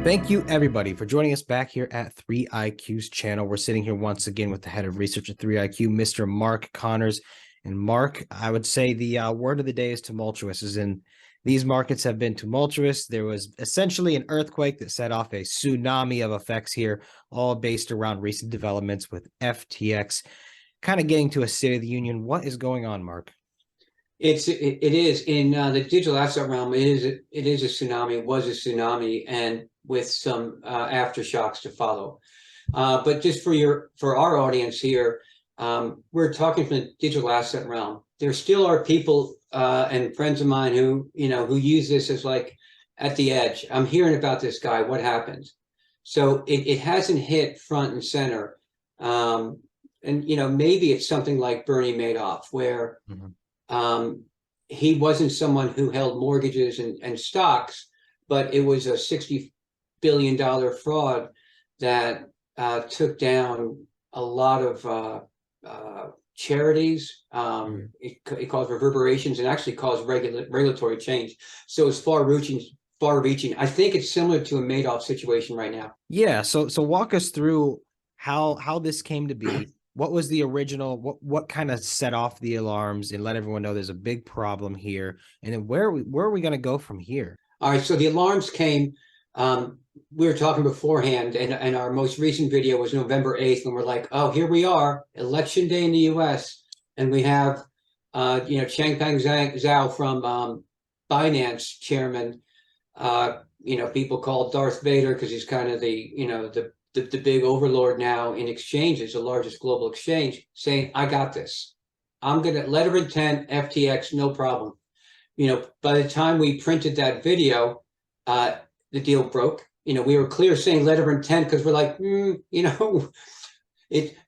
Thank you, everybody, for joining us back here at 3IQ's channel. We're sitting here once again with the head of research at 3IQ, Mr. Mark Connors. And Mark, I would say the word of the day is tumultuous, as in these markets have been tumultuous. There was essentially an earthquake that set off a tsunami of effects here, all based around recent developments with FTX. Kind of getting to a State of the Union. What is going on, Mark? It is in the digital asset realm. It is a tsunami. It was a tsunami, and with some aftershocks to follow. But just for our audience here, we're talking from the digital asset realm. There still are people and friends of mine who use this as like at the edge. I'm hearing about this guy. What happened? So it hasn't hit front and center. And maybe it's something like Bernie Madoff, where he wasn't someone who held mortgages and stocks, but it was a $60 billion fraud that took down a lot of charities. It caused reverberations and actually caused regulatory change. So it's far-reaching. I think it's similar to a Madoff situation right now. Yeah. So walk us through how this came to be. What was the original? What kind of set off the alarms and let everyone know there's a big problem here? And then where are we going to go from here? All right. So the alarms came. We were talking beforehand, and our most recent video was November 8th, and we're like, oh, here we are, election day in the U.S., and we have, Changpeng Zhao from Binance chairman, people call Darth Vader because he's kind of the big overlord now in exchanges, the largest global exchange, saying, I got this. I'm going to letter of intent, FTX, no problem. By the time we printed that video, the deal broke. We were clear saying letter of intent because we're like, it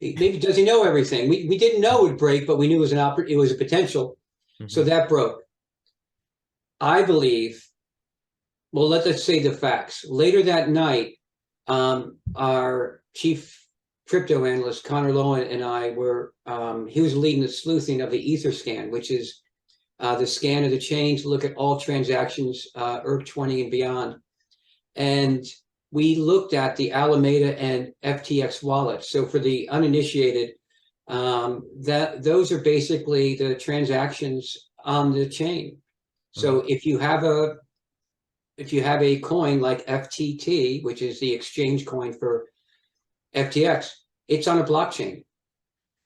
maybe does he know everything? We didn't know it would break, but we knew it was a potential. So that broke. I believe, well, let's say the facts. Later that night, our chief crypto analyst, Connor Lowen, and I were, he was leading the sleuthing of the Ether scan, which is the scan of the chain to look at all transactions, ERC20 and beyond. And we looked at the Alameda and FTX wallets. So for the uninitiated, those are basically the transactions on the chain. So if you have a coin like FTT, which is the exchange coin for FTX, it's on a blockchain.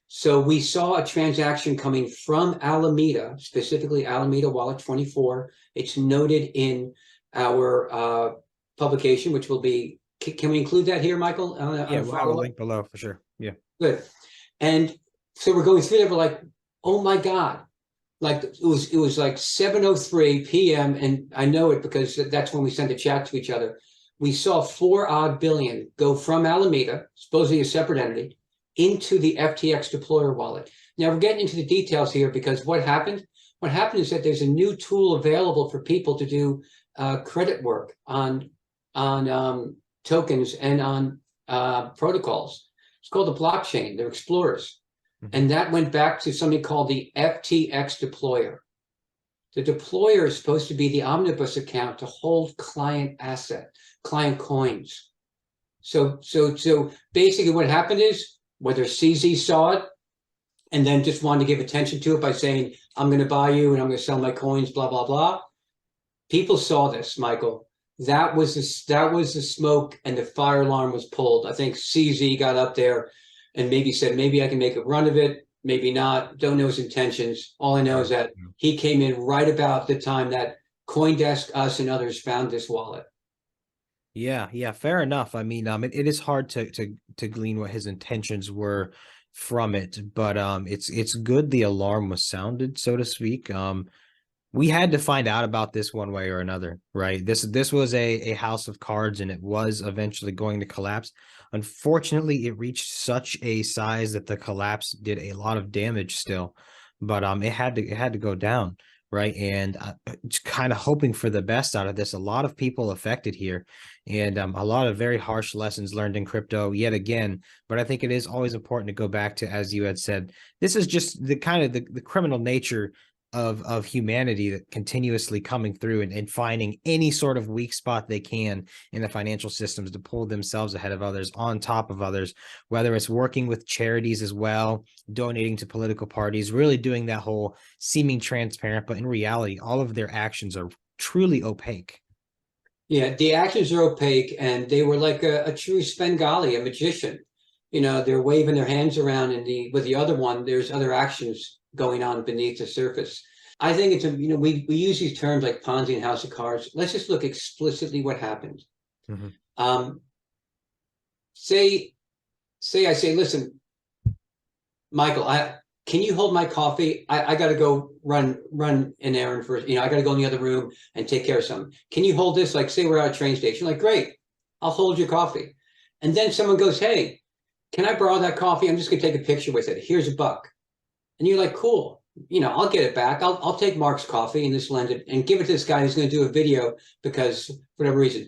So we saw a transaction coming from Alameda, specifically Alameda Wallet 24. It's noted in our publication, which will be, can we include that here, Michael? Yeah, we'll have a link below for sure. Yeah. Good. And so we're going through there, we're like, oh my God. Like it was like 7:03 p.m. and I know it because that's when we sent a chat to each other. We saw 4 billion go from Alameda, supposedly a separate entity, into the FTX deployer wallet. Now we're getting into the details here because what happened? What happened is that there's a new tool available for people to do credit work on tokens and on protocols. It's called the blockchain. They're explorers. And that went back to something called the FTX deployer. The deployer is supposed to be the omnibus account to hold client coins. So basically what happened is whether CZ saw it and then just wanted to give attention to it by saying, I'm going to buy you and I'm going to sell my coins, blah, blah, blah. People saw this, Michael. That was the smoke and the fire alarm was pulled. I think CZ got up there and maybe said, maybe I can make a run of it, maybe not, don't know his intentions. All I know is that he came in right about the time that CoinDesk, us, and others found this wallet. Yeah, fair enough. I mean, it is hard to glean what his intentions were from it, but it's good the alarm was sounded, so to speak. We had to find out about this one way or another, right? This was a house of cards, and it was eventually going to collapse. Unfortunately, it reached such a size that the collapse did a lot of damage still, but it had to go down, right? And just kind of hoping for the best out of this. A lot of people affected here, and a lot of very harsh lessons learned in crypto yet again. But I think it is always important to go back to, as you had said, this is just the kind of the criminal nature of humanity that continuously coming through and finding any sort of weak spot they can in the financial systems to pull themselves ahead of others, on top of others, whether it's working with charities as well, donating to political parties, really doing that whole seeming transparent, but in reality, all of their actions are truly opaque. Yeah, the actions are opaque, and they were like a true Svengali, a magician. They're waving their hands around, and with the other one, there's other actions going on beneath the surface. I think we use these terms like Ponzi and House of Cards. Let's just look explicitly what happened. Mm-hmm. Say I say, listen, Michael, can you hold my coffee? I got to go run an errand for, I got to go in the other room and take care of something. Can you hold this? Like, say we're at a train station. Like, great, I'll hold your coffee. And then someone goes, hey, can I borrow that coffee? I'm just going to take a picture with it. Here's $1. And you're like, cool. I'll get it back. I'll take Mark's coffee and just lend it and give it to this guy who's going to do a video because, for whatever reason,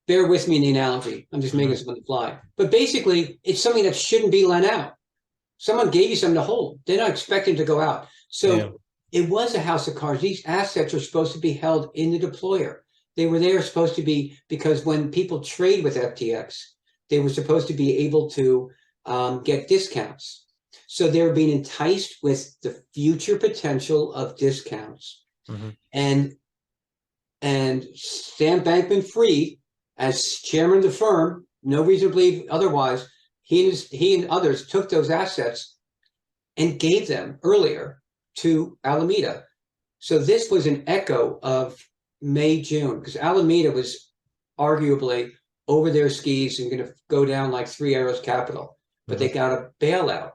bear with me in the analogy. I'm just making this on the fly. But basically, it's something that shouldn't be lent out. Someone gave you something to hold. They're not expecting to go out. So It was a house of cards. These assets are supposed to be held in the deployer. They were there supposed to be because when people trade with FTX, they were supposed to be able to get discounts. So they were being enticed with the future potential of discounts. Mm-hmm. And Sam Bankman-Fried, as chairman of the firm, no reason to believe otherwise, he and others took those assets and gave them earlier to Alameda. So this was an echo of May, June, because Alameda was arguably over their skis and going to go down like Three Arrows Capital. But they got a bailout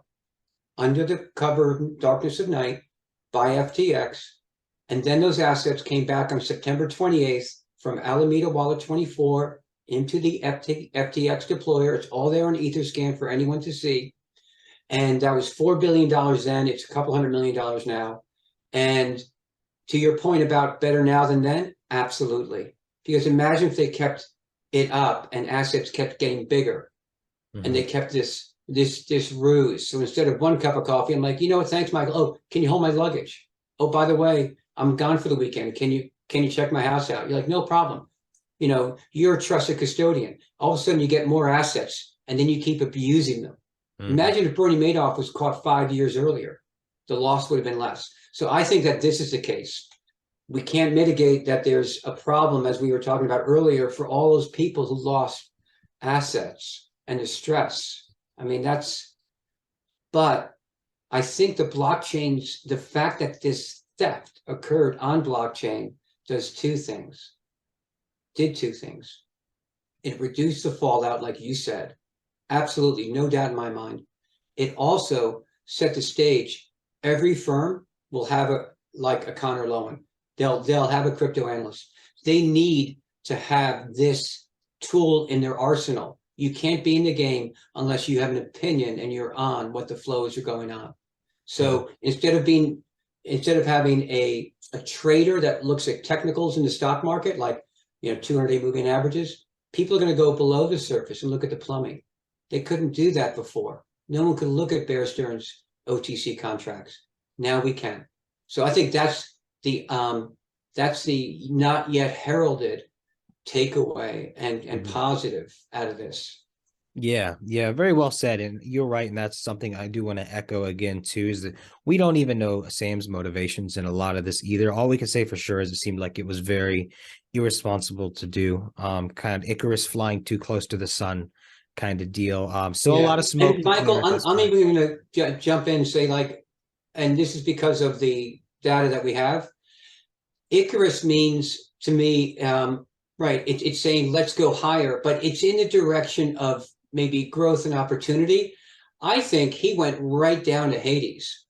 under the cover of darkness of night by FTX. And then those assets came back on September 28th from Alameda Wallet 24 into the FTX deployer. It's all there on Etherscan for anyone to see. And that was $4 billion then. It's a couple $100 million now. And to your point about better now than then, absolutely. Because imagine if they kept it up and assets kept getting bigger and they kept this ruse. So instead of 1 cup of coffee, I'm like, what? Thanks, Michael. Oh, can you hold my luggage? Oh, by the way, I'm gone for the weekend. Can you check my house out? You're like, no problem. You're a trusted custodian. All of a sudden you get more assets and then you keep abusing them. Imagine if Bernie Madoff was caught 5 years earlier, the loss would have been less. So I think that this is the case. We can't mitigate that there's a problem, as we were talking about earlier, for all those people who lost assets and the stress. I mean, but I think the fact that this theft occurred on blockchain did two things. It reduced the fallout, like you said. Absolutely, no doubt in my mind. It also set the stage. Every firm will have a Connor Lowen. They'll have a crypto analyst. They need to have this tool in their arsenal. You can't be in the game unless you have an opinion and you're on what the flows are going on. So instead of having a trader that looks at technicals in the stock market, like 200-day moving averages, people are going to go below the surface and look at the plumbing. They couldn't do that before. No one could look at Bear Stearns OTC contracts. Now we can. So I think that's the not yet heralded takeaway and positive out of this. Yeah, very well said. And you're right. And that's something I do want to echo again, too, is that we don't even know Sam's motivations in a lot of this either. All we can say for sure is it seemed like it was very irresponsible to do, kind of Icarus flying too close to the sun kind of deal. So a lot of smoke. And Michael, I'm even going to jump in and say, and this is because of the data that we have. Icarus means to me, right, it's saying let's go higher, but it's in the direction of maybe growth and opportunity. I think he went right down to Hades.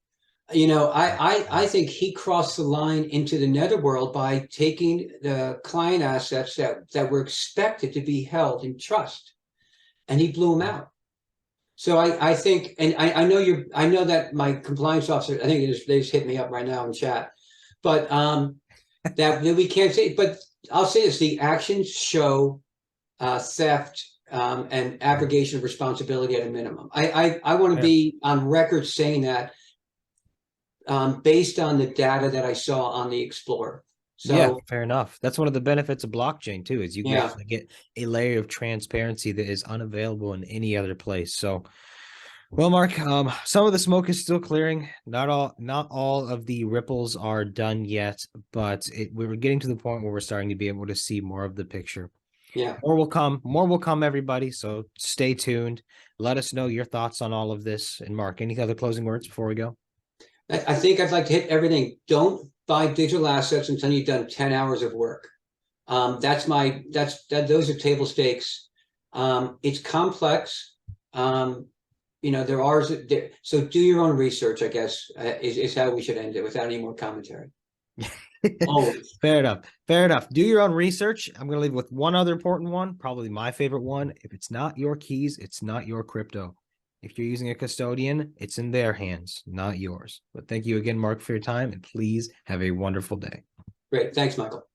I think he crossed the line into the netherworld by taking the client assets that were expected to be held in trust, and he blew them out. So I think, and I know that my compliance officer, I think they just hit me up right now in chat, but that we can't say. But I'll say this: the actions show theft and abrogation of responsibility at a minimum. I want to be on record saying that based on the data that I saw on the Explorer. Yeah, So fair enough. That's one of the benefits of blockchain too, is you can yeah, actually get a layer of transparency that is unavailable in any other place. So, well, Mark, some of the smoke is still clearing. Not all of the ripples are done yet, but we're getting to the point where we're starting to be able to see more of the picture. yeah. More will come, everybody. So stay tuned. Let us know your thoughts on all of this. And Mark, any other closing words before we go? I think I'd like to hit everything. Don't buy digital assets until you've done 10 hours of work. Those are table stakes. It's complex. There are, so do your own research, I guess, is how we should end it without any more commentary. Always. Fair enough. Fair enough. Do your own research. I'm going to leave with one other important one, probably my favorite one. If it's not your keys, it's not your crypto. If you're using a custodian, it's in their hands, not yours. But thank you again, Mark, for your time, and please have a wonderful day. Great. Thanks, Michael.